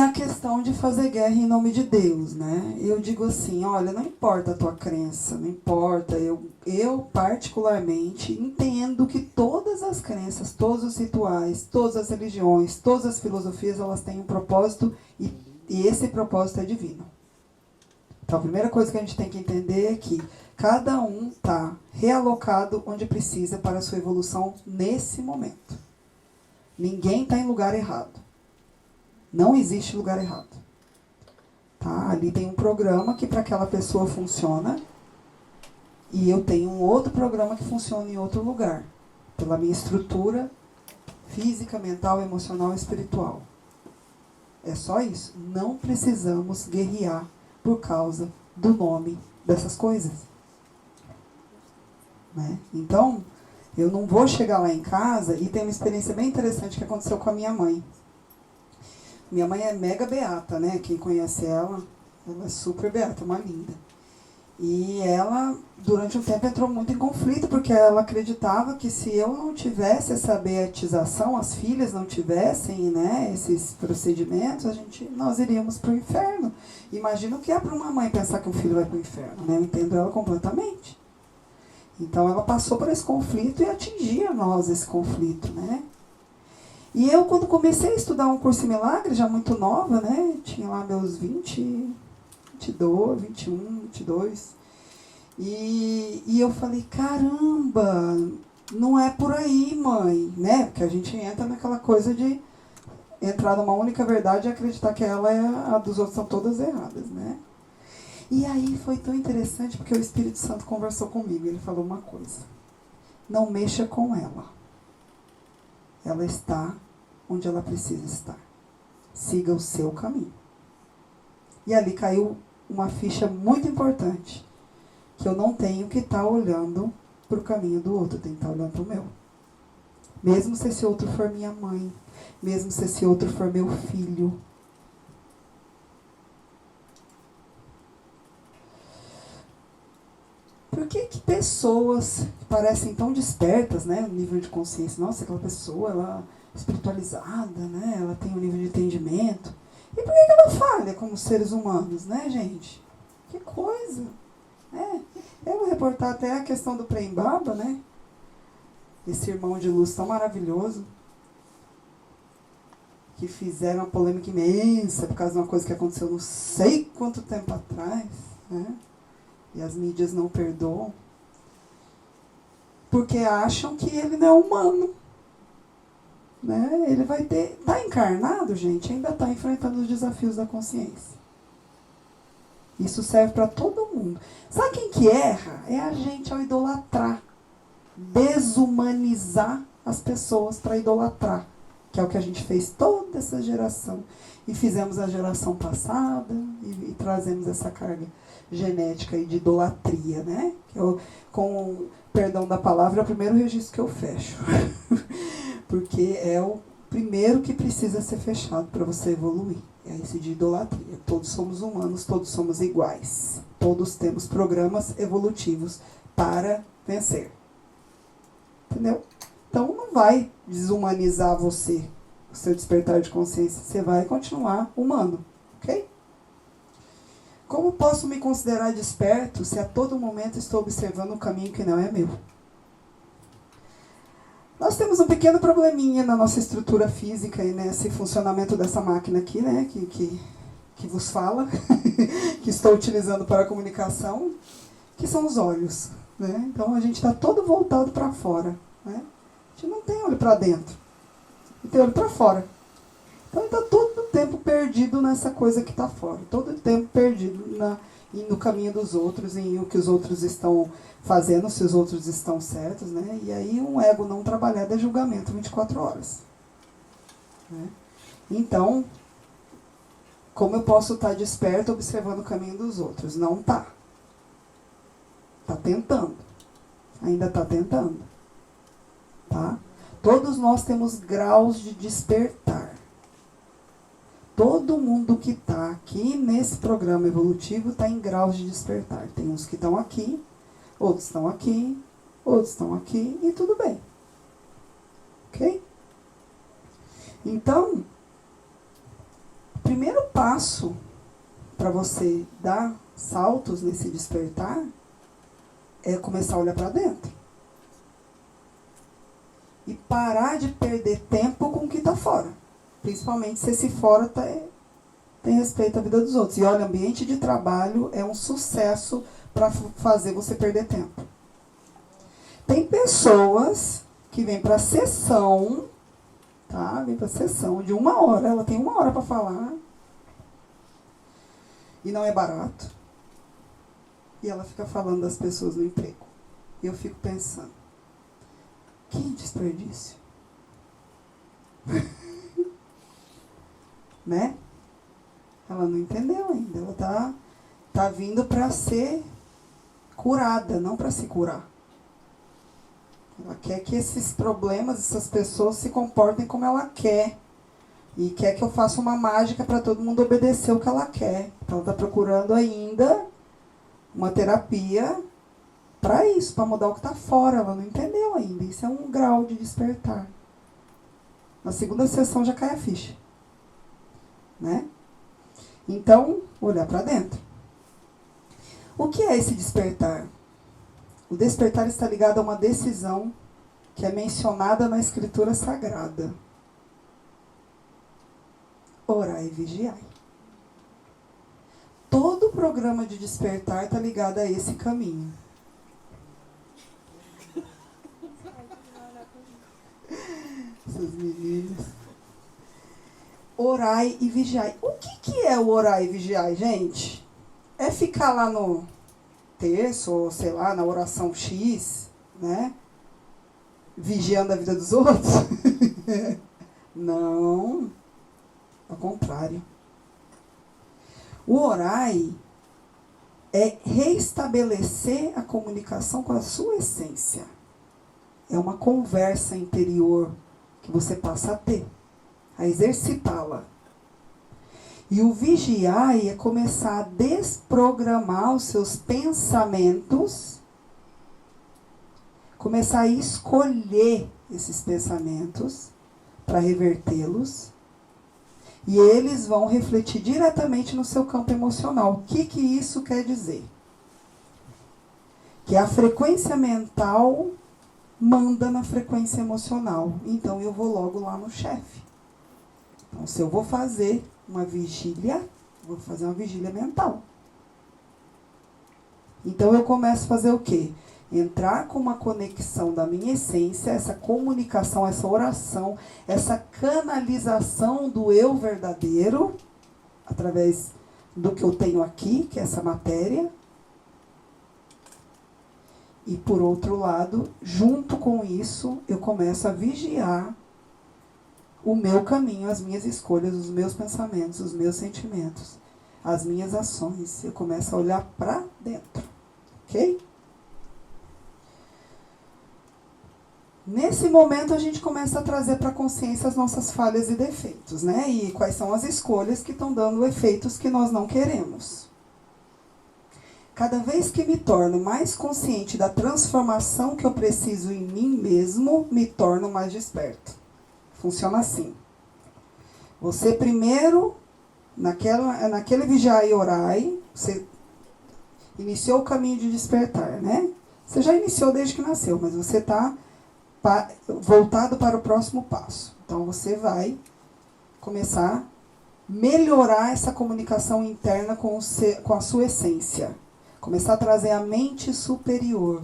a questão de fazer guerra em nome de Deus, né? Eu digo assim, olha, não importa a tua crença, não importa, eu particularmente entendo que todas as crenças, todos os rituais, todas as religiões, todas as filosofias, elas têm um propósito e esse propósito é divino. Então a primeira coisa que a gente tem que entender é que cada um está realocado onde precisa para a sua evolução nesse momento. Ninguém está em lugar errado. Não existe lugar errado. Tá? Ali tem um programa que para aquela pessoa funciona e eu tenho um outro programa que funciona em outro lugar. Pela minha estrutura física, mental, emocional e espiritual. É só isso. Não precisamos guerrear por causa do nome dessas coisas. Né? Então, eu não vou chegar lá em casa e tem uma experiência bem interessante que aconteceu com a minha mãe. Minha mãe é mega beata, né? Quem conhece ela é super beata, uma linda. E ela, durante um tempo, entrou muito em conflito, porque ela acreditava que se eu não tivesse essa beatização, as filhas não tivessem, né, esses procedimentos, nós iríamos para o inferno. Imagina o que é para uma mãe pensar que um filho vai para o inferno, né? Eu entendo ela completamente. Então ela passou por esse conflito e atingia nós esse conflito, né? E eu, quando comecei a estudar um curso em milagre, já muito nova, né? Tinha lá meus 20, 22, 21, 22. E eu falei, caramba, não é por aí, mãe, né? Porque a gente entra naquela coisa de entrar numa única verdade e acreditar que ela é a dos outros são todas erradas, né? E aí foi tão interessante porque o Espírito Santo conversou comigo. Ele falou uma coisa: não mexa com ela. Ela está onde ela precisa estar. Siga o seu caminho. E ali caiu uma ficha muito importante. Que eu não tenho que estar olhando para o caminho do outro. Eu tenho que estar olhando para o meu. Mesmo se esse outro for minha mãe. Mesmo se esse outro for meu filho. Por que pessoas que parecem tão despertas, né, no nível de consciência, nossa, aquela pessoa, ela é espiritualizada, né, ela tem um nível de entendimento, e por que ela falha como seres humanos, né, gente? Que coisa! Eu vou reportar até a questão do Prem Baba, né, esse irmão de luz tão maravilhoso, que fizeram uma polêmica imensa por causa de uma coisa que aconteceu não sei quanto tempo atrás, né? E as mídias não perdoam, porque acham que ele não é humano. Né? Ele vai ter... Está encarnado, gente, ainda está enfrentando os desafios da consciência. Isso serve para todo mundo. Sabe quem que erra? É a gente ao idolatrar. Desumanizar as pessoas para idolatrar. Que é o que a gente fez toda essa geração. E fizemos a geração passada e trazemos essa carga genética e de idolatria, né? Que eu, com perdão da palavra, é o primeiro registro que eu fecho. Porque é o primeiro que precisa ser fechado para você evoluir. É esse de idolatria. Todos somos humanos, todos somos iguais. Todos temos programas evolutivos para vencer. Entendeu? Então não vai desumanizar você, o seu despertar de consciência. Você vai continuar humano, ok? Como posso me considerar desperto se a todo momento estou observando um caminho que não é meu? Nós temos um pequeno probleminha na nossa estrutura física e nesse funcionamento dessa máquina aqui, né, que vos fala, que estou utilizando para a comunicação, que são os olhos. Né? Então a gente está todo voltado para fora. Né? A gente não tem olho para dentro, a gente tem olho para fora. Então ele está todo o tempo perdido nessa coisa que está fora, todo o tempo perdido no caminho dos outros, em o que os outros estão fazendo, se os outros estão certos, né? E aí um ego não trabalhado é julgamento 24 horas. Né? Então, como eu posso estar desperto observando o caminho dos outros? Não está. Está tentando. Ainda está tentando. Tá? Todos nós temos graus de despertar. Todo mundo que está aqui nesse programa evolutivo está em graus de despertar. Tem uns que estão aqui, outros estão aqui, outros estão aqui, e tudo bem. Ok? Então, o primeiro passo para você dar saltos nesse despertar é começar a olhar para dentro. E parar de perder tempo com o que está fora. Principalmente se esse fora tem respeito à vida dos outros. E olha, ambiente de trabalho é um sucesso para fazer você perder tempo. Tem pessoas que vêm para a sessão, tá? Vem para a sessão de 1 hora, ela tem 1 hora para falar. E não é barato. E ela fica falando das pessoas no emprego. E eu fico pensando, que desperdício. Né? Ela não entendeu ainda. Ela tá vindo para ser curada, não para se curar. Ela quer que esses problemas, essas pessoas se comportem como ela quer. E quer que eu faça uma mágica para todo mundo obedecer o que ela quer. Então ela está procurando ainda uma terapia para isso, para mudar o que está fora. Ela não entendeu ainda. Isso é um grau de despertar. Na segunda sessão já cai a ficha. Né? Então, olhar para dentro. O que é esse despertar? O despertar está ligado a uma decisão que é mencionada na Escritura Sagrada. Orai e vigiai. Todo o programa de despertar está ligado a esse caminho. Essas meninas. Orai e vigiai. O que é o orai e vigiai, gente? É ficar lá no terço, ou sei lá, na oração X, né? Vigiando a vida dos outros? Não. Ao contrário. O orai é reestabelecer a comunicação com a sua essência. É uma conversa interior que você passa a ter, a exercitá-la. E o vigiar é começar a desprogramar os seus pensamentos, começar a escolher esses pensamentos para revertê-los, e eles vão refletir diretamente no seu campo emocional. O que isso quer dizer? Que a frequência mental manda na frequência emocional. Então eu vou logo lá no chefe. Então se eu vou fazer uma vigília, vou fazer uma vigília mental. Então eu começo a fazer o quê? Entrar com uma conexão da minha essência, essa comunicação, essa oração, essa canalização do eu verdadeiro, através do que eu tenho aqui, que é essa matéria. E por outro lado, junto com isso, eu começo a vigiar o meu caminho, as minhas escolhas, os meus pensamentos, os meus sentimentos, as minhas ações. Eu começo a olhar para dentro. Ok? Nesse momento, a gente começa a trazer para a consciência as nossas falhas e defeitos, né? E quais são as escolhas que estão dando efeitos que nós não queremos. Cada vez que me torno mais consciente da transformação que eu preciso em mim mesmo, me torno mais desperto. Funciona assim. Você primeiro, naquele vigiar e orai, você iniciou o caminho de despertar, né? Você já iniciou desde que nasceu, mas você está voltado para o próximo passo. Então você vai começar a melhorar essa comunicação interna com a sua essência. Começar a trazer a mente superior,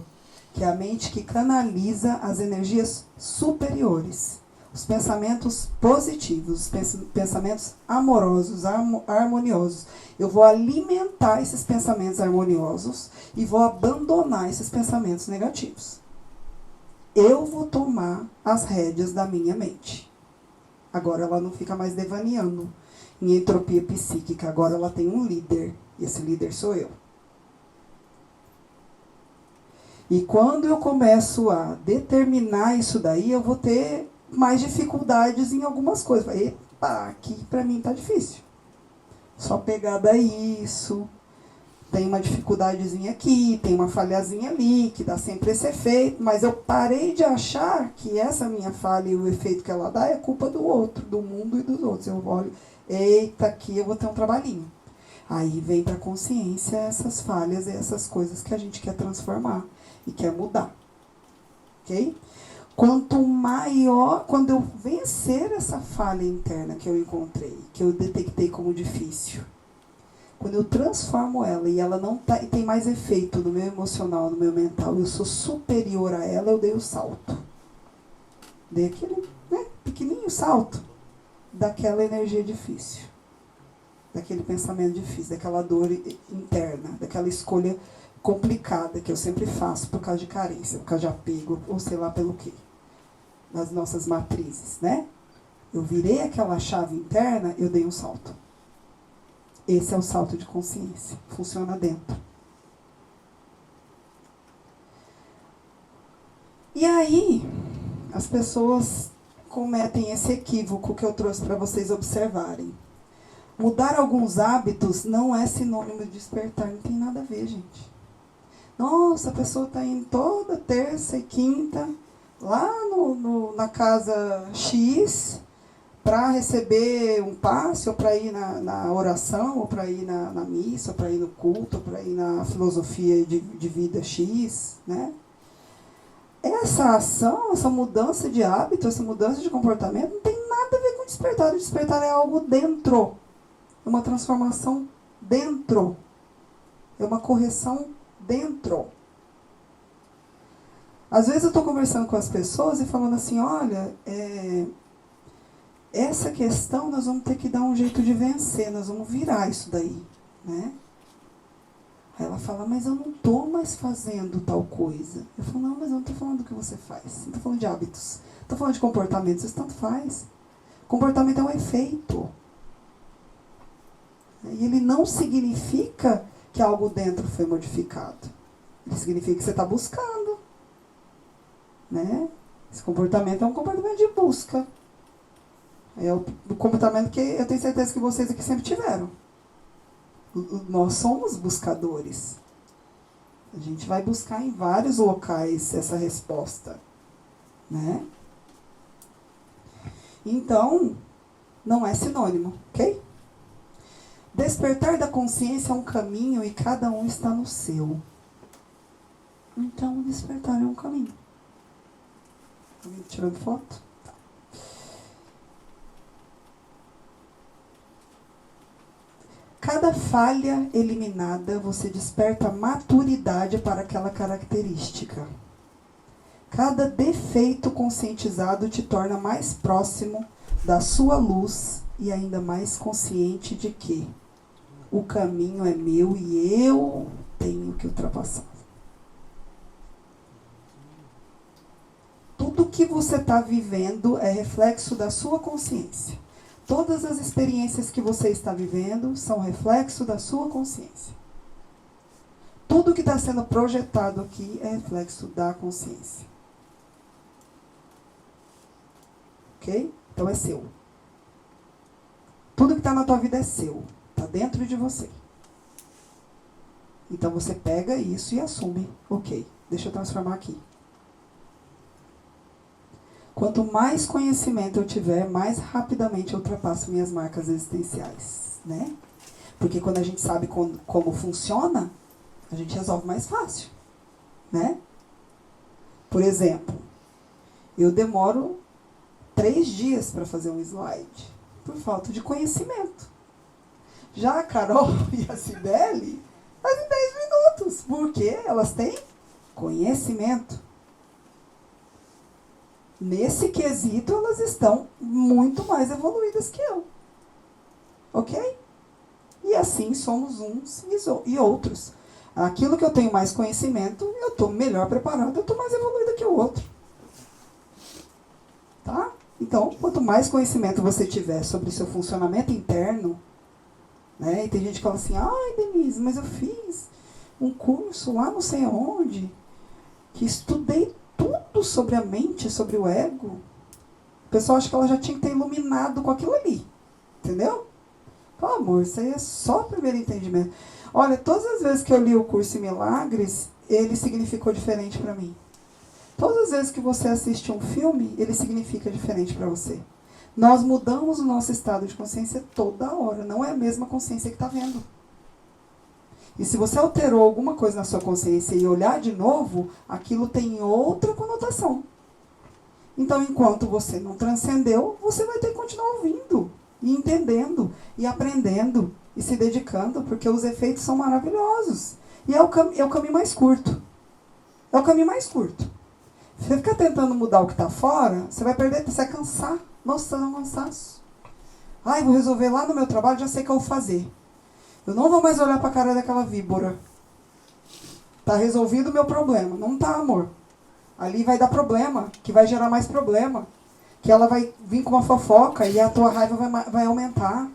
que é a mente que canaliza as energias superiores. Os pensamentos positivos, os pensamentos amorosos, harmoniosos. Eu vou alimentar esses pensamentos harmoniosos e vou abandonar esses pensamentos negativos. Eu vou tomar as rédeas da minha mente. Agora ela não fica mais devaneando em entropia psíquica. Agora ela tem um líder. E esse líder sou eu. E quando eu começo a determinar isso daí, eu vou ter mais dificuldades em algumas coisas. Epa, aqui pra mim tá difícil. Só pegar daí isso. tem uma dificuldadezinha aqui, tem uma falhazinha ali, que dá sempre esse efeito, mas eu parei de achar que essa minha falha e o efeito que ela dá é culpa do outro, do mundo e dos outros. Eu olho, eita, aqui eu vou ter um trabalhinho. Aí vem para a consciência essas falhas e essas coisas que a gente quer transformar e quer mudar. Ok? Quanto maior, quando eu vencer essa falha interna que eu encontrei, que eu detectei como difícil, quando eu transformo ela e ela não tem mais efeito no meu emocional, no meu mental, eu sou superior a ela, eu dei o salto. Dei aquele pequenininho salto daquela energia difícil, daquele pensamento difícil, daquela dor interna, daquela escolha complicada que eu sempre faço por causa de carência, por causa de apego, ou sei lá pelo quê, nas nossas matrizes, né? Eu virei aquela chave interna, eu dei um salto. Esse é o salto de consciência. Funciona dentro. E aí, as pessoas cometem esse equívoco que eu trouxe para vocês observarem. Mudar alguns hábitos não é sinônimo de despertar. Não tem nada a ver, gente. Nossa, a pessoa está indo toda terça e quinta lá na casa X para receber um passe, ou para ir na oração, ou para ir na missa, ou para ir no culto, ou para ir na filosofia de vida X, né? Essa ação, essa mudança de hábito, essa mudança de comportamento não tem nada a ver com despertar. O despertar é algo dentro. É uma transformação dentro. É uma correção dentro. Às vezes eu estou conversando com as pessoas e falando assim, olha, essa questão nós vamos ter que dar um jeito de vencer, nós vamos virar isso daí, né? Aí ela fala, mas eu não estou mais fazendo tal coisa. Eu falo, não, mas eu não estou falando do que você faz, não estou falando de hábitos, estou falando de comportamentos, isso tanto faz. Comportamento é um efeito. E ele não significa que algo dentro foi modificado. Ele significa que você está buscando, né? Esse comportamento é um comportamento de busca. É o comportamento que eu tenho certeza que vocês aqui sempre tiveram. Nós somos buscadores. A gente vai buscar em vários locais essa resposta, né? Então, não é sinônimo, ok? Despertar da consciência é um caminho e cada um está no seu. Então, despertar é um caminho. Alguém tirando foto? Cada falha eliminada, você desperta maturidade para aquela característica. Cada defeito conscientizado te torna mais próximo da sua luz e ainda mais consciente de que o caminho é meu e eu tenho que ultrapassar. Tudo que você está vivendo é reflexo da sua consciência. Todas as experiências que você está vivendo são reflexo da sua consciência. Tudo que está sendo projetado aqui é reflexo da consciência. Ok? Então é seu. Tudo que está na tua vida é seu. Está dentro de você. Então você pega isso e assume. Ok, deixa eu transformar aqui. Quanto mais conhecimento eu tiver, mais rapidamente eu ultrapasso minhas marcas existenciais, né? Porque quando a gente sabe como funciona, a gente resolve mais fácil, né? Por exemplo, eu demoro 3 dias para fazer um slide, por falta de conhecimento. Já a Carol e a Cibele fazem 10 minutos, porque elas têm conhecimento. Nesse quesito, elas estão muito mais evoluídas que eu. Ok? E assim somos uns e outros. Aquilo que eu tenho mais conhecimento, eu estou melhor preparado, eu estou mais evoluída que o outro. Tá? Então, quanto mais conhecimento você tiver sobre o seu funcionamento interno, né? E tem gente que fala assim, ai, Denise, mas eu fiz um curso lá não sei onde, que estudei tudo sobre a mente, sobre o ego. O pessoal acha que ela já tinha que ter iluminado com aquilo ali. Entendeu? Pô, amor, isso aí é só o primeiro entendimento. Olha, todas as vezes que eu li o Curso em Milagres, ele significou diferente para mim. Todas as vezes que você assiste um filme, ele significa diferente para você. Nós mudamos o nosso estado de consciência toda hora. Não é a mesma consciência que está vendo. E se você alterou alguma coisa na sua consciência e olhar de novo, aquilo tem outra conotação. Então, enquanto você não transcendeu, você vai ter que continuar ouvindo, e entendendo, e aprendendo, e se dedicando, porque os efeitos são maravilhosos. E é o caminho mais curto. É o caminho mais curto. Se você ficar tentando mudar o que está fora, você vai perder, você vai cansar. Nossa, não cansaço. Ai, vou resolver lá no meu trabalho, já sei o que eu vou fazer. Eu não vou mais olhar para a cara daquela víbora. Está resolvido o meu problema. Não tá, amor. Ali vai dar problema, que vai gerar mais problema. Que ela vai vir com uma fofoca e a tua raiva vai aumentar.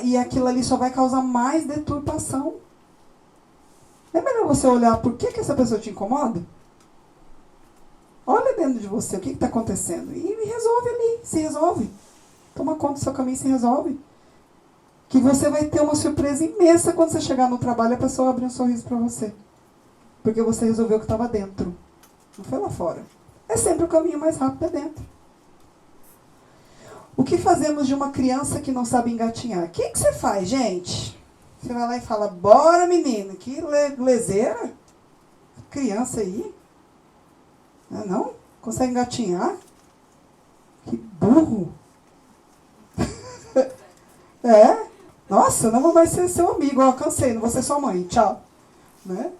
E aquilo ali só vai causar mais deturpação. É melhor você olhar por que essa pessoa te incomoda? Olha dentro de você o que está acontecendo. E resolve ali, se resolve. Toma conta do seu caminho e se resolve. Que você vai ter uma surpresa imensa quando você chegar no trabalho e a pessoa abrir um sorriso para você. Porque você resolveu o que estava dentro. Não foi lá fora. É sempre o caminho mais rápido é dentro. O que fazemos de uma criança que não sabe engatinhar? O que você faz, gente? Você vai lá e fala, bora menina, que lezeira. Criança aí. Não? Consegue engatinhar? Que burro. Nossa, não vou mais ser seu amigo. Ó, cansei, não vou ser sua mãe. Tchau. Né?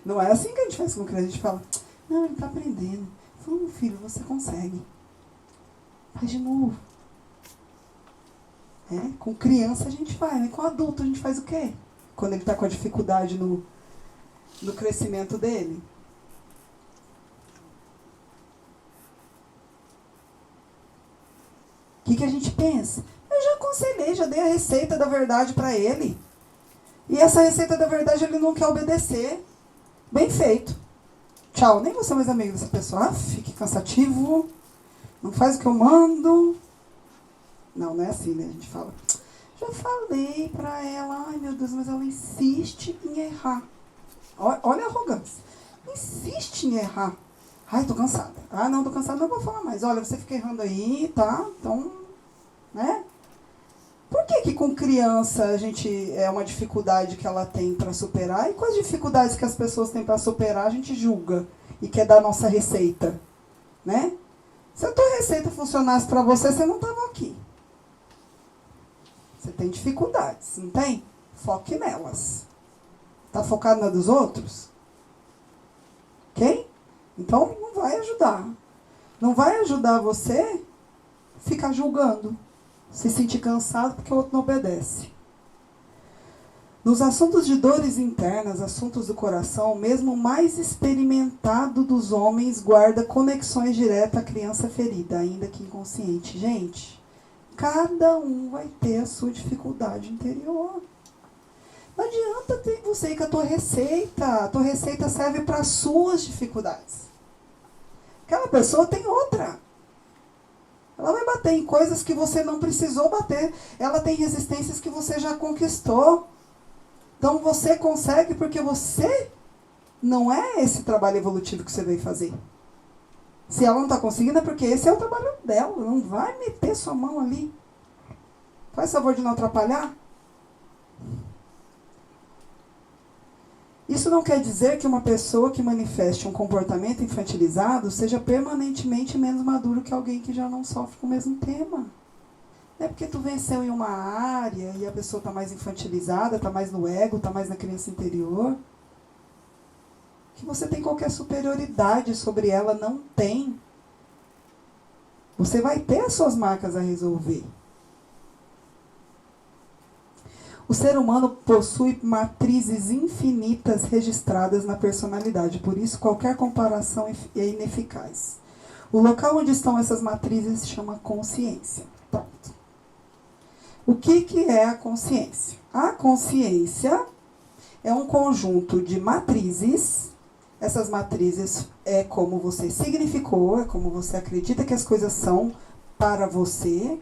Não é assim que a gente faz com criança. A gente fala, não, ele está aprendendo. Vamos, filho, você consegue. Faz de novo. Com criança a gente faz, né? Com adulto a gente faz o quê? Quando ele está com a dificuldade no crescimento dele. O que a gente pensa? Eu já aconselhei, já dei a receita da verdade para ele. E essa receita da verdade ele não quer obedecer. Bem feito. Tchau, nem vou ser mais amigo dessa pessoa. Que cansativo. Não faz o que eu mando. Não é assim, né? A gente fala. Já falei pra ela. Ai, meu Deus, mas ela insiste em errar. Olha a arrogância. Insiste em errar. Ai, tô cansada. Ah, não, tô cansada, não vou falar mais. Olha, você fica errando aí, tá? Então, né? Por que com criança a gente é uma dificuldade que ela tem para superar? E com as dificuldades que as pessoas têm para superar, a gente julga e quer dar nossa receita, né? Se a tua receita funcionasse para você, você não estava aqui. Você tem dificuldades, não tem? Foque nelas. Tá focado na dos outros? Ok? Então, não vai ajudar. Não vai ajudar você ficar julgando. Se sentir cansado porque o outro não obedece. Nos assuntos de dores internas, assuntos do coração, mesmo o mais experimentado dos homens guarda conexões diretas à criança ferida, ainda que inconsciente. Gente, cada um vai ter a sua dificuldade interior. Não adianta ter você ir com a tua receita. A tua receita serve para as suas dificuldades. Aquela pessoa tem outra. Ela vai bater em coisas que você não precisou bater. Ela tem resistências que você já conquistou. Então você consegue porque você não é esse trabalho evolutivo que você veio fazer. Se ela não está conseguindo é porque esse é o trabalho dela. Não vai meter sua mão ali. Faz favor de não atrapalhar. Isso não quer dizer que uma pessoa que manifeste um comportamento infantilizado seja permanentemente menos maduro que alguém que já não sofre com o mesmo tema. Não é porque tu venceu em uma área e a pessoa está mais infantilizada, está mais no ego, está mais na criança interior, que você tem qualquer superioridade sobre ela. Não tem. Você vai ter as suas marcas a resolver. O ser humano possui matrizes infinitas registradas na personalidade, por isso qualquer comparação é ineficaz. O local onde estão essas matrizes se chama consciência. Pronto. O que é a consciência? A consciência é um conjunto de matrizes. Essas matrizes é como você significou, é como você acredita que as coisas são para você.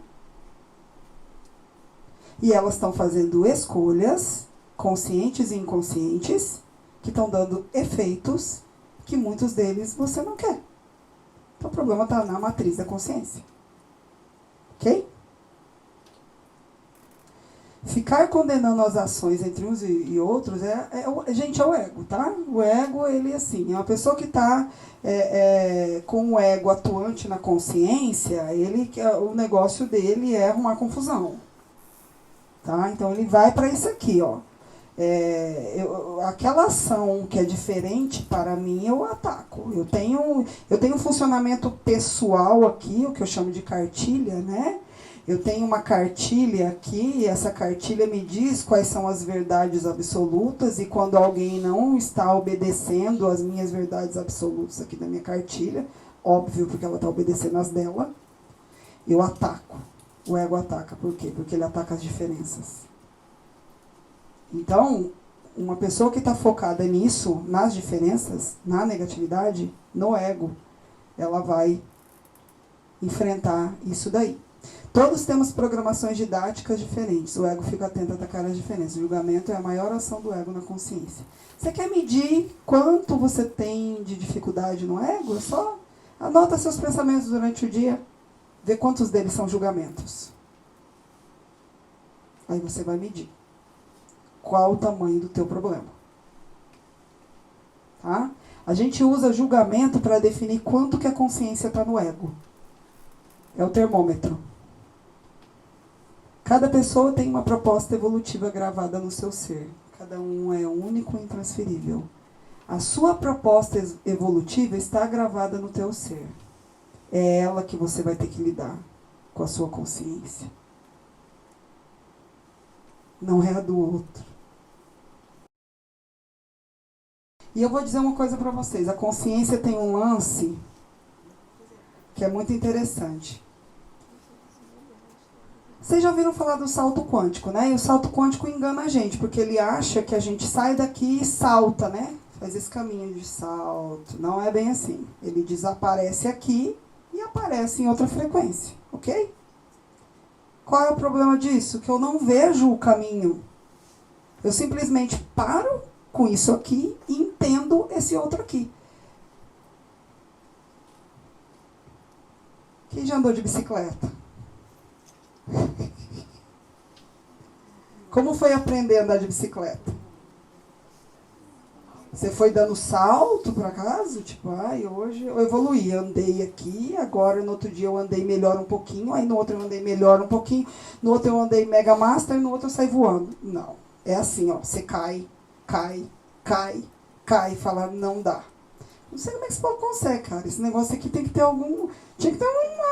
E elas estão fazendo escolhas, conscientes e inconscientes, que estão dando efeitos que muitos deles você não quer. Então o problema está na matriz da consciência. Ok? Ficar condenando as ações entre uns e outros gente, é o ego, tá? O ego, ele assim, é uma pessoa que está com o ego atuante na consciência, o negócio dele é arrumar confusão. Tá? Então ele vai para isso aqui, ó. Aquela ação que é diferente para mim, eu ataco. Eu tenho um funcionamento pessoal aqui, o que eu chamo de cartilha, né? Eu tenho uma cartilha aqui, e essa cartilha me diz quais são as verdades absolutas, e quando alguém não está obedecendo as minhas verdades absolutas aqui da minha cartilha, óbvio, porque ela está obedecendo as dela, eu ataco. O ego ataca. Por quê? Porque ele ataca as diferenças. Então, uma pessoa que está focada nisso, nas diferenças, na negatividade, no ego, ela vai enfrentar isso daí. Todos temos programações didáticas diferentes. O ego fica atento a atacar as diferenças. O julgamento é a maior ação do ego na consciência. Você quer medir quanto você tem de dificuldade no ego? Só anota seus pensamentos durante o dia. Vê quantos deles são julgamentos. Aí você vai medir. Qual o tamanho do teu problema? Tá? A gente usa julgamento para definir quanto que a consciência está no ego. É o termômetro. Cada pessoa tem uma proposta evolutiva gravada no seu ser. Cada um é único e intransferível. A sua proposta evolutiva está gravada no teu ser. É ela que você vai ter que lidar com a sua consciência. Não é a do outro. E eu vou dizer uma coisa para vocês. A consciência tem um lance que é muito interessante. Vocês já ouviram falar do salto quântico, né? E o salto quântico engana a gente, porque ele acha que a gente sai daqui e salta, né? Faz esse caminho de salto. Não é bem assim. Ele desaparece aqui e aparece em outra frequência, ok? Qual é o problema disso? Que eu não vejo o caminho. Eu simplesmente paro com isso aqui e entendo esse outro aqui. Quem já andou de bicicleta? Como foi aprender a andar de bicicleta? Você foi dando salto por acaso? Tipo, hoje eu evoluí, andei aqui, agora no outro dia eu andei melhor um pouquinho, aí no outro eu andei melhor um pouquinho, no outro eu andei mega master, no outro eu saí voando. Não, é assim, ó, você cai, e fala, não dá. Não sei como é que esse povo consegue, cara. Esse negócio aqui tem que ter tinha que ter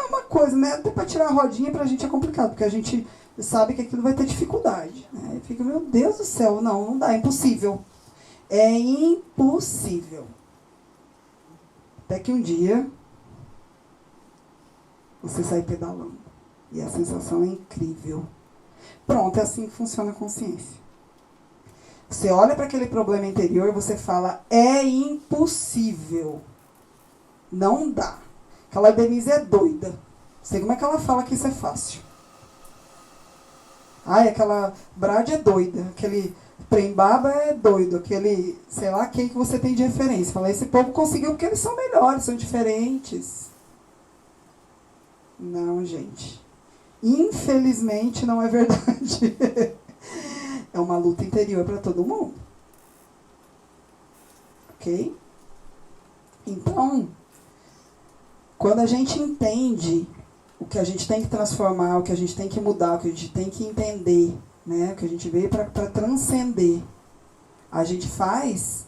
uma coisa, né? Até pra tirar a rodinha pra gente é complicado, porque a gente sabe que aquilo vai ter dificuldade. Né? E fica, meu Deus do céu, não dá, é impossível. É impossível. Até que um dia você sai pedalando. E a sensação é incrível. Pronto, é assim que funciona a consciência. Você olha para aquele problema interior e você fala, é impossível. Não dá. Aquela Denise é doida. Não sei como é que ela fala que isso é fácil. Aquela Brad é doida. Aquele Prembaba é doido. Aquele, sei lá, quem que você tem de referência. Fala, esse povo conseguiu porque eles são melhores, são diferentes. Não, gente. Infelizmente não é verdade. É uma luta interior para todo mundo. Ok? Então, quando a gente entende o que a gente tem que transformar, o que a gente tem que mudar, o que a gente tem que entender, né? O que a gente veio para transcender, a gente faz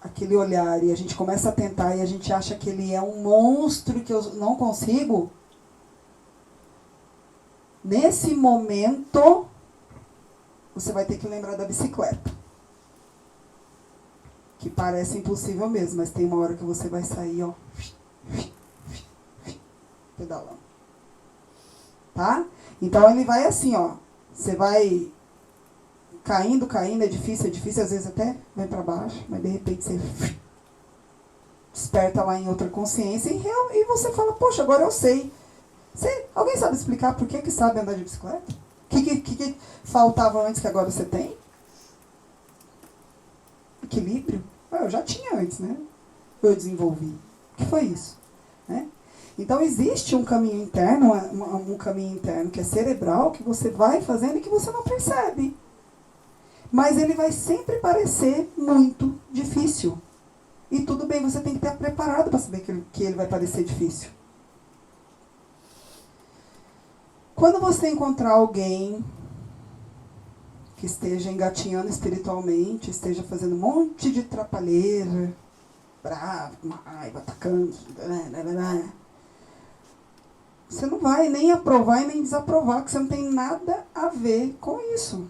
aquele olhar e a gente começa a tentar e a gente acha que ele é um monstro que eu não consigo. Nesse momento, você vai ter que lembrar da bicicleta. Que parece impossível mesmo, mas tem uma hora que você vai sair, ó, pedalando. Tá? Então ele vai assim, ó. Você vai caindo, é difícil, às vezes até vem para baixo, mas de repente você desperta lá em outra consciência e você fala, poxa, agora eu sei. Alguém sabe explicar por que sabe andar de bicicleta? que faltava antes que agora você tem? Equilíbrio? Eu já tinha antes, né? Eu desenvolvi. O que foi isso? Né? Então existe um caminho interno, um caminho interno que é cerebral, que você vai fazendo e que você não percebe. Mas ele vai sempre parecer muito difícil. E tudo bem, você tem que estar preparado para saber que ele vai parecer difícil. Quando você encontrar alguém que esteja engatinhando espiritualmente, esteja fazendo um monte de trapalheira, bravo, com raiva, atacando, você não vai nem aprovar e nem desaprovar, porque você não tem nada a ver com isso.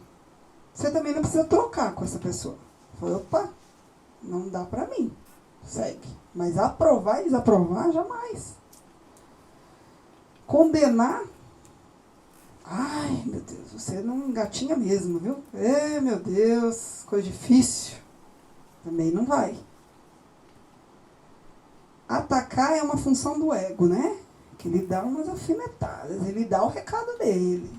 Você também não precisa trocar com essa pessoa. Fala, opa, não dá pra mim. Segue. Mas aprovar e desaprovar, jamais. Condenar, ai, meu Deus, você não engatinha mesmo, viu? Meu Deus, coisa difícil. Também não vai. Atacar é uma função do ego, né? Que ele dá umas alfinetadas, ele dá o recado dele.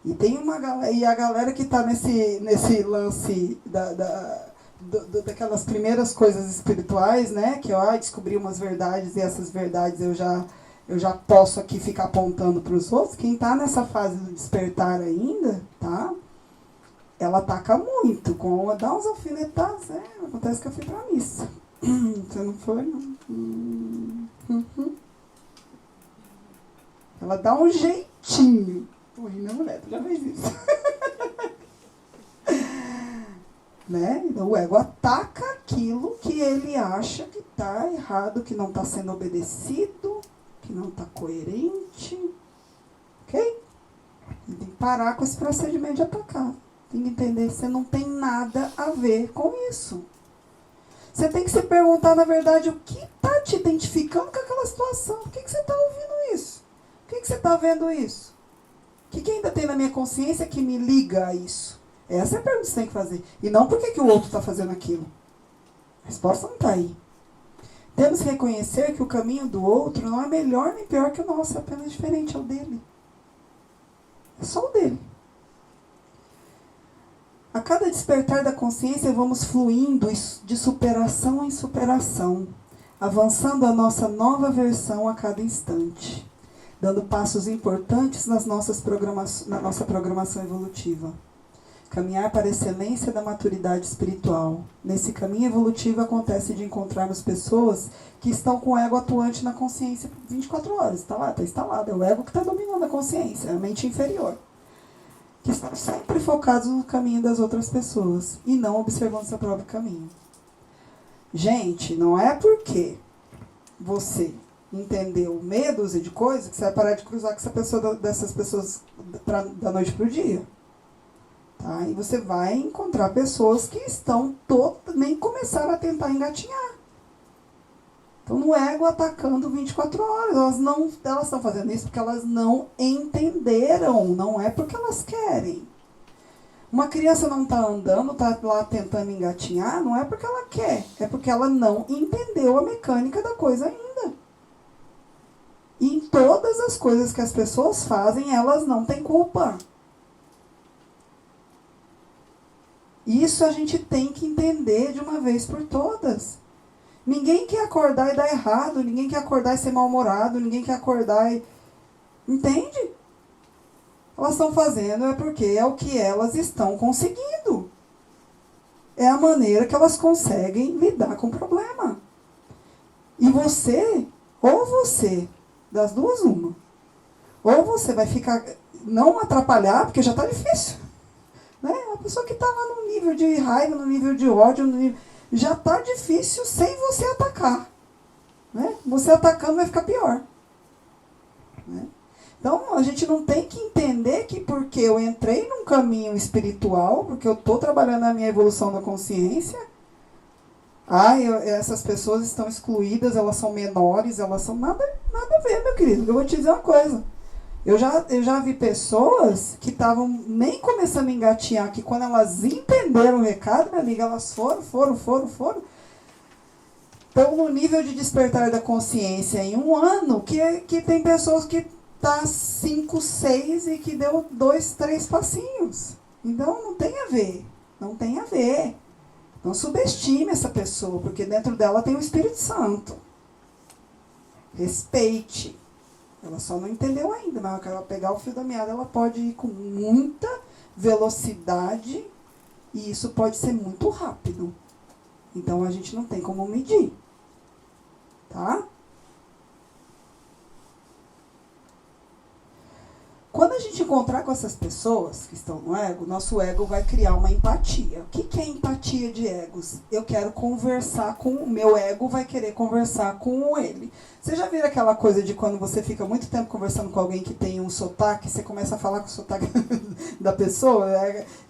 E tem uma galera, e a galera que está nesse lance daquelas primeiras coisas espirituais, né? Que eu descobri umas verdades e essas verdades eu já posso aqui ficar apontando para os outros. Quem está nessa fase do despertar ainda, tá? Ela ataca muito, dá uns alfinetados, acontece que eu fui para a missa. Você não foi, não? Ela dá um jeitinho. Ui, não, mulher, tu já fez isso. Né? Então, o ego ataca aquilo que ele acha que está errado, que não está sendo obedecido, que não está coerente. Ok? Ele tem que parar com esse procedimento de atacar. Tem que entender que você não tem nada a ver com isso. Você tem que se perguntar, na verdade, o que está te identificando com aquela situação? Por que você está ouvindo isso? Por que você está vendo isso? O que ainda tem na minha consciência que me liga a isso? Essa é a pergunta que você tem que fazer. E não por que o outro está fazendo aquilo. A resposta não está aí. Temos que reconhecer que o caminho do outro não é melhor nem pior que o nosso, é apenas diferente, é o dele. É só o dele. A cada despertar da consciência, vamos fluindo de superação em superação, avançando a nossa nova versão a cada instante, dando passos importantes na nossa programação evolutiva. Caminhar para a excelência da maturidade espiritual. Nesse caminho evolutivo acontece de encontrarmos pessoas que estão com o ego atuante na consciência 24 horas. Está lá, está instalado. É o ego que está dominando a consciência, é a mente inferior. Que estão sempre focados no caminho das outras pessoas e não observando seu próprio caminho. Gente, não é porque você entendeu meia dúzia de coisas que você vai parar de cruzar com dessas pessoas da noite para o dia. Tá? E você vai encontrar pessoas que nem começaram a tentar engatinhar. Então, no ego atacando 24 horas. Elas estão fazendo isso porque elas não entenderam. Não é porque elas querem. Uma criança não está andando, está lá tentando engatinhar, não é porque ela quer. É porque ela não entendeu a mecânica da coisa ainda. E em todas as coisas que as pessoas fazem, elas não têm culpa. Isso a gente tem que entender de uma vez por todas. Ninguém quer acordar e dar errado, ninguém quer acordar e ser mal-humorado, ninguém quer acordar e... Entende? Elas estão fazendo porque é o que elas estão conseguindo. É a maneira que elas conseguem lidar com o problema. E você, das duas uma, ou você vai ficar, não atrapalhar, porque já está difícil. Né? A pessoa que está lá no nível de raiva, no nível de ódio, já está difícil sem você atacar. Né? Você atacando vai ficar pior. Né? Então, a gente não tem que entender que porque eu entrei num caminho espiritual, porque eu estou trabalhando na minha evolução da consciência, essas pessoas estão excluídas, elas são menores, elas são nada a ver, meu querido. Eu vou te dizer uma coisa. Eu já vi pessoas que estavam nem começando a engatinhar, que quando elas entenderam o recado, minha amiga, elas foram. Estão no nível de despertar da consciência em um ano, que tem pessoas que tá 5, 6 e que deu 2, 3 passinhos. Então não tem a ver. Não tem a ver. Não subestime essa pessoa, porque dentro dela tem o Espírito Santo. Respeite. Ela só não entendeu ainda, mas quando ela pegar o fio da meada, ela pode ir com muita velocidade e isso pode ser muito rápido. Então a gente não tem como medir. Tá? Quando a gente encontrar com essas pessoas que estão no ego, nosso ego vai criar uma empatia. O que é empatia de egos? Eu quero conversar com o meu ego, vai querer conversar com ele. Você já viu aquela coisa de quando você fica muito tempo conversando com alguém que tem um sotaque, você começa a falar com o sotaque da pessoa?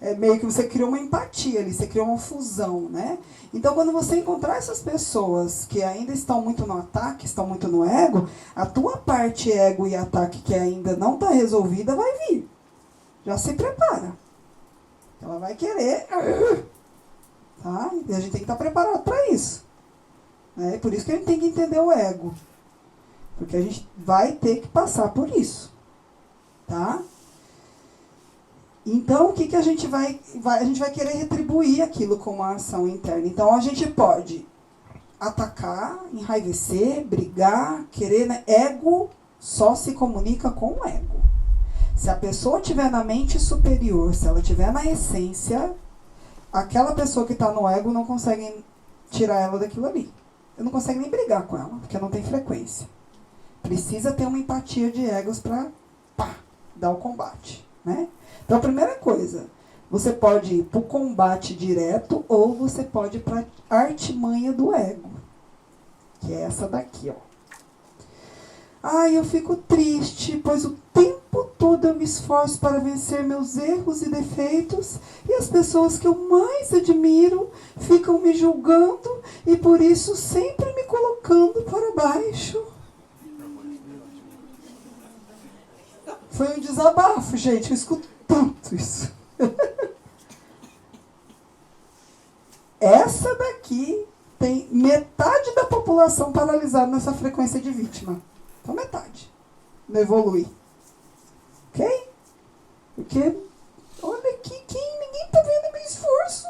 É meio que você criou uma empatia ali, você criou uma fusão, né? Então, quando você encontrar essas pessoas que ainda estão muito no ataque, estão muito no ego, a tua parte ego e ataque que ainda não está resolvida vai vir. Já se prepara. Ela vai querer. Tá? E a gente tem que estar preparado para isso. É por isso que a gente tem que entender o ego. Porque a gente vai ter que passar por isso. Tá? Então, o que a gente vai... A gente vai querer retribuir aquilo com uma ação interna. Então, a gente pode atacar, enraivecer, brigar, querer... Né? Ego só se comunica com o ego. Se a pessoa estiver na mente superior, se ela estiver na essência, aquela pessoa que está no ego não consegue tirar ela daquilo ali. Eu não consigo nem brigar com ela, porque não tem frequência. Precisa ter uma empatia de egos para dar o combate. Né? Então, a primeira coisa, você pode ir para o combate direto ou você pode ir para a artimanha do ego, que é essa daqui. Ó. Ai, eu fico triste, pois o tempo todo eu me esforço para vencer meus erros e defeitos e as pessoas que eu mais admiro ficam me julgando e por isso sempre me colocando para baixo. Foi um desabafo, gente. Eu escuto tanto isso. Essa daqui tem metade da população paralisada nessa frequência de vítima. Então, metade. Não evolui. Ok? Porque, olha aqui, ninguém tá vendo meu esforço.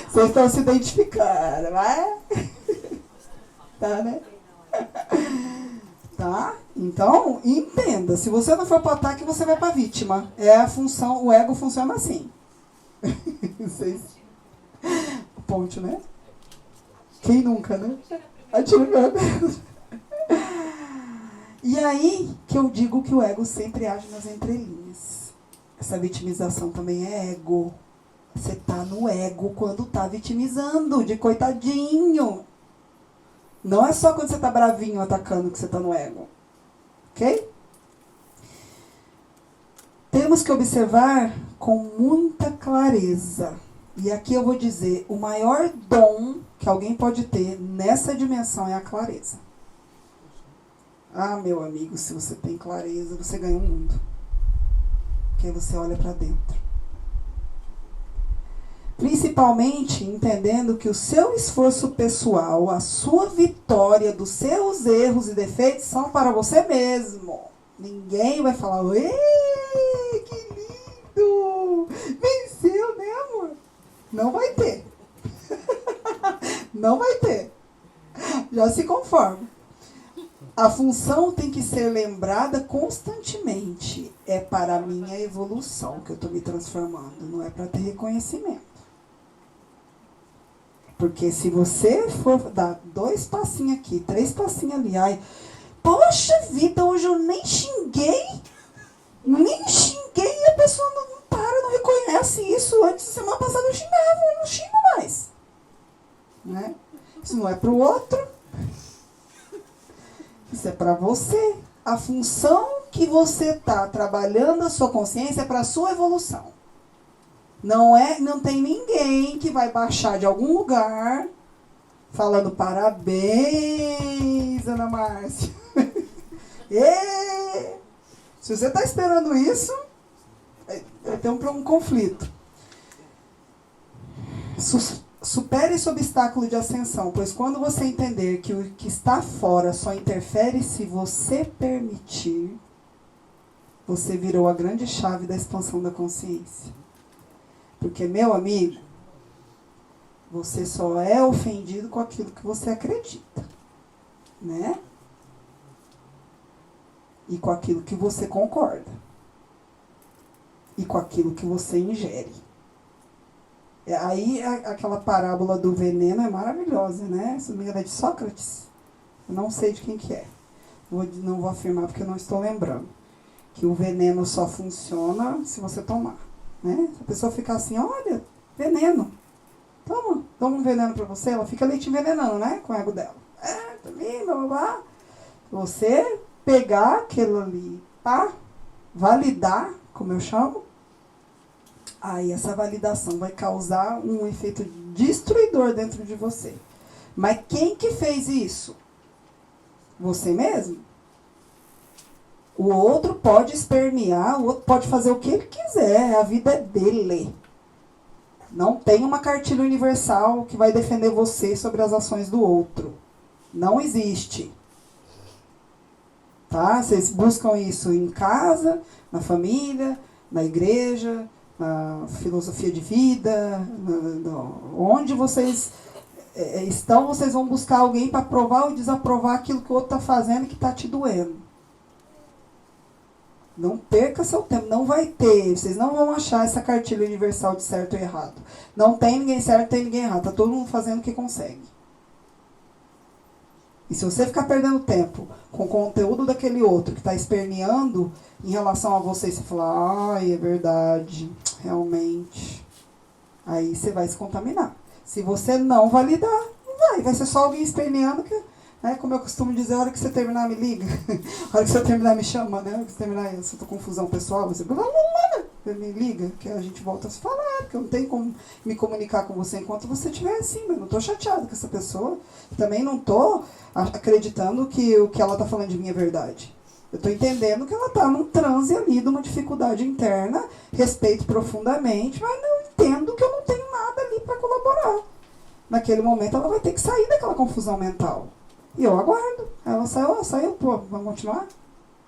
Vocês estão se identificando, vai? Tá, né? Tá? Então, entenda. Se você não for para o ataque, você vai para a vítima. É a função, o ego funciona assim. Vocês... Ponte, né? Quem nunca, né? Atira meu Deus. E aí que eu digo que o ego sempre age nas entrelinhas. Essa vitimização também é ego. Você tá no ego quando tá vitimizando, de coitadinho. Não é só quando você tá bravinho atacando que você tá no ego. Ok? Temos que observar com muita clareza. E aqui eu vou dizer, o maior dom que alguém pode ter nessa dimensão é a clareza. Ah, meu amigo, se você tem clareza, você ganha o mundo. Porque aí você olha para dentro. Principalmente entendendo que o seu esforço pessoal, a sua vitória dos seus erros e defeitos são para você mesmo. Ninguém vai falar, ê, que lindo! Venceu, né, amor? Não vai ter. Não vai ter. Já se conforma. A função tem que ser lembrada constantemente. É para a minha evolução que eu estou me transformando. Não é para ter reconhecimento. Porque se você for dar 2 passinhos aqui, 3 passinhos ali, ai, poxa vida, hoje eu nem xinguei e a pessoa não para, não reconhece isso. Antes, semana passada eu xingava, eu não xingo mais. Né? Isso não é para o outro. Isso é para você. A função que você está trabalhando a sua consciência é para a sua evolução. Não tem ninguém que vai baixar de algum lugar falando parabéns, Ana Márcia. Se você está esperando isso, vai ter um conflito. supere esse obstáculo de ascensão, pois quando você entender que o que está fora só interfere se você permitir, você virou a grande chave da expansão da consciência. Porque, meu amigo, você só é ofendido com aquilo que você acredita, né? E com aquilo que você concorda. E com aquilo que você ingere. Aí aquela parábola do veneno é maravilhosa, né? Se não me engano é de Sócrates. Eu não sei de quem que é. Não vou afirmar porque eu não estou lembrando. Que o veneno só funciona se você tomar, né? Se a pessoa ficar assim, olha, veneno. Toma um veneno pra você, ela fica ali te envenenando, né? Com o ego dela. Também, blá, blá, blá. Você pegar aquilo ali pra validar, como eu chamo, aí essa validação vai causar um efeito destruidor dentro de você. Mas quem que fez isso? Você mesmo? O outro pode espernear, o outro pode fazer o que ele quiser, a vida é dele. Não tem uma cartilha universal que vai defender você sobre as ações do outro. Não existe. Tá? Vocês buscam isso em casa, na família, na igreja, na filosofia de vida, onde vocês estão, vocês vão buscar alguém para aprovar ou desaprovar aquilo que o outro está fazendo e que está te doendo. Não perca seu tempo, não vai ter, vocês não vão achar essa cartilha universal de certo e errado. Não tem ninguém certo, tem ninguém errado, está todo mundo fazendo o que consegue. E se você ficar perdendo tempo com o conteúdo daquele outro que está esperneando em relação a você, e você falar, ai, é verdade, realmente, aí você vai se contaminar. Se você não validar, não vai ser só alguém esperneando que... Né? Como eu costumo dizer, a hora que você terminar, me liga. A hora que você terminar, me chama, né? A hora que você terminar, se eu tô com confusão pessoal, você me liga, que a gente volta a se falar, porque eu não tenho como me comunicar com você enquanto você estiver assim, mas eu não tô chateada com essa pessoa. Também não tô acreditando que o que ela tá falando de mim é verdade. Eu tô entendendo que ela tá num transe ali, de uma dificuldade interna, respeito profundamente, mas não entendo que eu não tenho nada ali para colaborar. Naquele momento ela vai ter que sair daquela confusão mental. E eu aguardo. Ela saiu, pô, vamos continuar?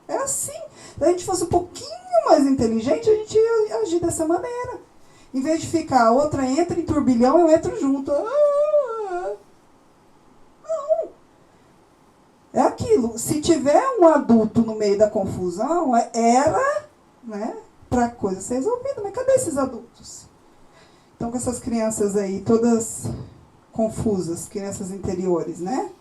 É assim. Se a gente fosse um pouquinho mais inteligente, a gente ia agir dessa maneira. Em vez de ficar, a outra entra em turbilhão, eu entro junto. Não. É aquilo. Se tiver um adulto no meio da confusão, era, né, para a coisa ser resolvida. Mas cadê esses adultos? Então, com essas crianças aí, todas confusas, crianças interiores, né?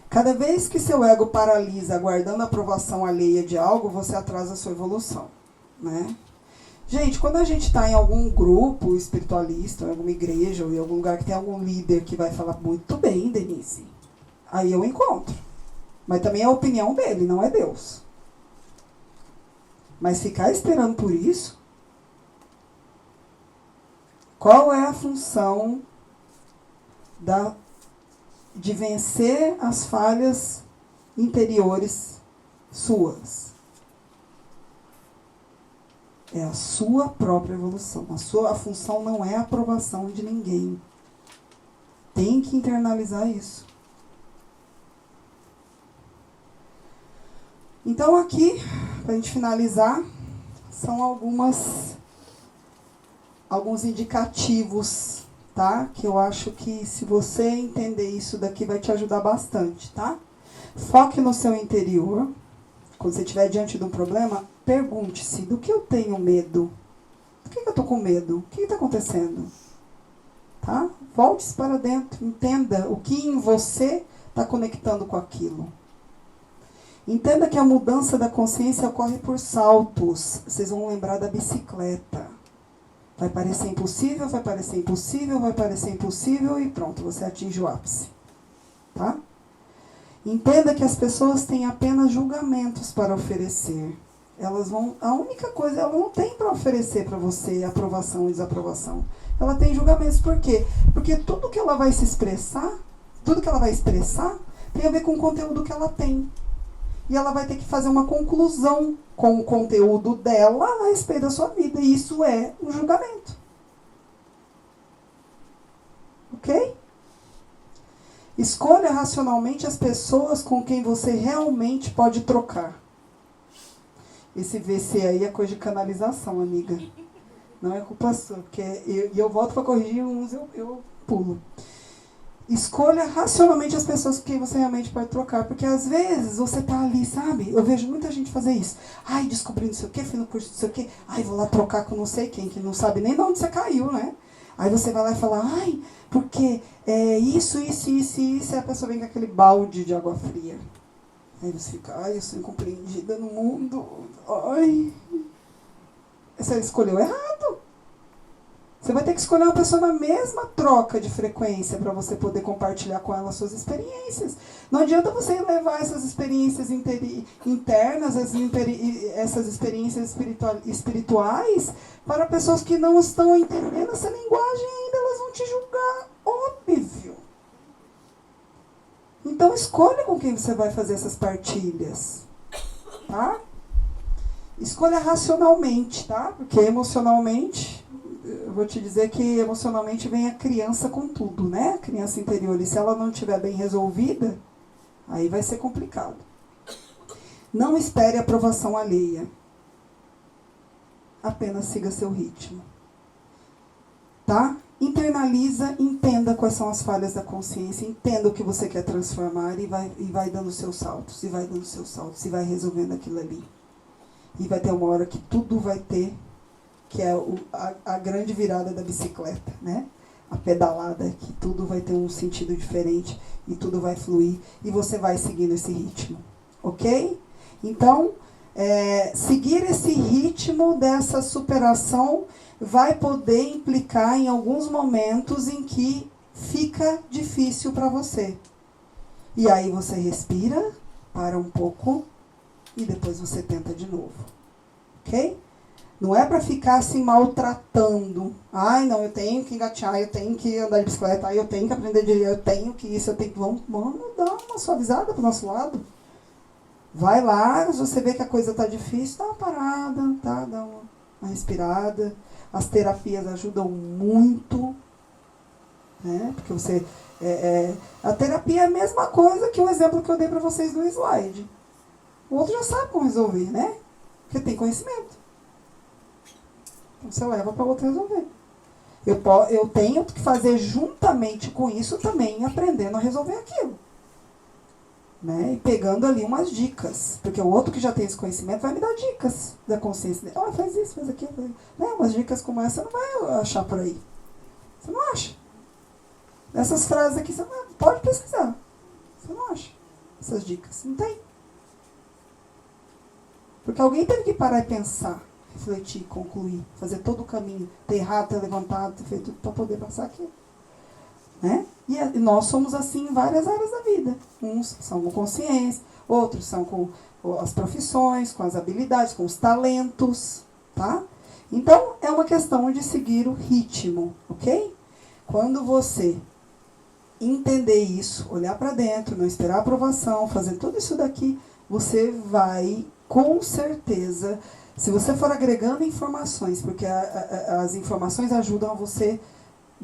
Cada vez que seu ego paralisa aguardando a aprovação alheia de algo, você atrasa a sua evolução, né? Gente, quando a gente está em algum grupo espiritualista, em alguma igreja, ou em algum lugar que tem algum líder que vai falar muito bem, Denise, aí eu encontro. Mas também é a opinião dele, não é Deus. Mas ficar esperando por isso, qual é a função de vencer as falhas interiores suas? É a sua própria evolução. A função não é a aprovação de ninguém. Tem que internalizar isso. Então aqui, para a gente finalizar, são alguns indicativos, tá? Que eu acho que se você entender isso daqui vai te ajudar bastante, tá? Foque no seu interior. Quando você estiver diante de um problema, pergunte-se, do que eu tenho medo? Do que eu estou com medo? O que está acontecendo? Tá? Volte-se para dentro, entenda o que em você está conectando com aquilo. Entenda que a mudança da consciência ocorre por saltos. Vocês vão lembrar da bicicleta. Vai parecer impossível, vai parecer impossível, vai parecer impossível e pronto, você atinge o ápice. Tá? Entenda que as pessoas têm apenas julgamentos para oferecer. A única coisa, ela não tem para oferecer para você aprovação e desaprovação. Ela tem julgamentos. Por quê? Porque tudo que ela vai se expressar, tudo que ela vai expressar, tem a ver com o conteúdo que ela tem. E ela vai ter que fazer uma conclusão com o conteúdo dela a respeito da sua vida. E isso é um julgamento. ok? Escolha racionalmente as pessoas com quem você realmente pode trocar. Esse VC aí é coisa de canalização, amiga. Não é culpa sua, porque eu volto para corrigir uns, eu pulo. Escolha racionalmente as pessoas com quem você realmente pode trocar, porque às vezes você tá ali, sabe? Eu vejo muita gente fazer isso. Ai, descobri não sei o quê, fui no curso não sei o quê. Ai, vou lá trocar com não sei quem, que não sabe nem de onde você caiu, né? Aí você vai lá e fala, ai, porque isso, e a pessoa vem com aquele balde de água fria. Aí você fica, ai, eu sou incompreendida no mundo. Ai, você escolheu errado. Você vai ter que escolher uma pessoa na mesma troca de frequência para você poder compartilhar com ela suas experiências. Não adianta você levar essas experiências internas, essas experiências espirituais para pessoas que não estão entendendo essa linguagem ainda, elas vão te julgar, óbvio. Então escolha com quem você vai fazer essas partilhas, tá? Escolha racionalmente, tá? Porque emocionalmente, eu vou te dizer que emocionalmente vem a criança com tudo, né? A criança interior. E se ela não estiver bem resolvida, aí vai ser complicado. Não espere a aprovação alheia. Apenas siga seu ritmo. Tá? Internaliza, entenda quais são as falhas da consciência, entenda o que você quer transformar e vai dando seus saltos, e vai dando seus saltos, e vai resolvendo aquilo ali. E vai ter uma hora que tudo vai ter, que é a grande virada da bicicleta, né? A pedalada, que tudo vai ter um sentido diferente e tudo vai fluir e você vai seguindo esse ritmo, ok? Então, seguir esse ritmo dessa superação vai poder implicar em alguns momentos em que fica difícil para você. E aí você respira, para um pouco e depois você tenta de novo, ok? Não é para ficar se maltratando. Ai, não, eu tenho que engatear, eu tenho que andar de bicicleta, ai, eu tenho que aprender a dirigir, eu tenho que isso, eu tenho que... Vamos dar uma suavizada pro nosso lado. Vai lá, se você vê que a coisa está difícil, dá uma parada, tá? Dá uma respirada. As terapias ajudam muito, né? Porque você... a terapia é a mesma coisa que o exemplo que eu dei para vocês no slide. O outro já sabe como resolver, né? Porque tem conhecimento. Então você leva para o outro resolver. Eu tenho que fazer juntamente com isso também, aprendendo a resolver aquilo. Né? E pegando ali umas dicas. Porque o outro que já tem esse conhecimento vai me dar dicas da consciência dele. Oh, faz isso, faz aquilo. Né? Umas dicas como essa você não vai achar por aí. Você não acha. Essas frases aqui você não pode pesquisar. Você não acha essas dicas. Não tem. Porque alguém teve que parar e pensar, refletir, concluir, fazer todo o caminho, ter errado, ter levantado, ter feito tudo para poder passar aquilo. Né? E nós somos assim em várias áreas da vida. Uns são com consciência, outros são com as profissões, com as habilidades, com os talentos. Tá? Então, é uma questão de seguir o ritmo, ok? Quando você entender isso, olhar para dentro, não esperar a aprovação, fazer tudo isso daqui, você vai, com certeza, se você for agregando informações, porque as informações ajudam a você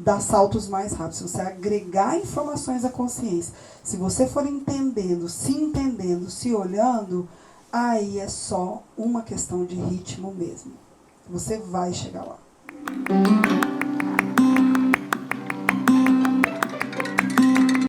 dar saltos mais rápidos, se você agregar informações à consciência, se você for entendendo, se olhando, aí é só uma questão de ritmo mesmo. Você vai chegar lá.